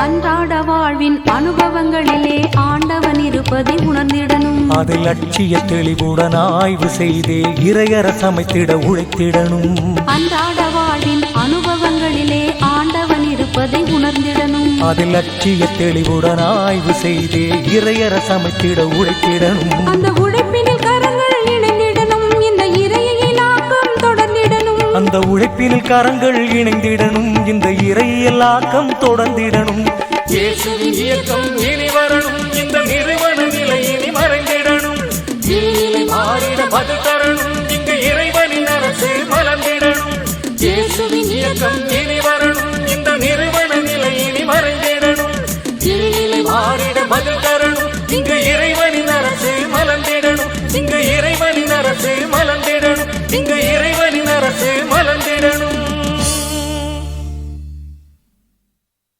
அன்றாட வாழ்வின் அனுபவங்களிலே ஆண்டவன் இருப்பதை உணர்ந்திடணும். அது லட்சிய தெளிவுடன் ஆய்வு செய்தே இறையற சமைத்திட உழைத்திடணும். அன்றாட வாழ்வின் அனுபவங்களிலே ஆண்டவன் இருப்பதை உணர்ந்திடணும். அது லட்சிய தெளிவுடன் ஆய்வு செய்தே இறையற சமைத்திட உழைத்திடணும். அந்த உழைப்பினில் கரங்கள் இணைந்திடணும். இந்த இறையியலாக்கம் தொடர்ந்திடணும். அந்த உழைப்பினில் கரங்கள் இணைந்திடணும். இந்த இறையியலாக்கம் தொடர்ந்திடணும். இயேசுவின் இயக்கம் இனி வரணும். இந்த நிறுவன நிலை இனி மறைந்திடணும். இந்நிலை மாறிட பதில் தரணும். இங்கு இறைவனின் அரசு மலர்ந்திடணும். இயேசுவின் இயக்கம் இனி வரணும். இந்த நிறுவன நிலை இனி மறைந்திடணும். இந்நிலை மாறிட பதில் தரணும். இங்கு இறைவனின் அரசு மலர்ந்திடணும். இங்கு இறைவனின் அரசு மலர்ந்திடணும். இங்கு இறைவனின் அரசு மலர்ந்திடணும்.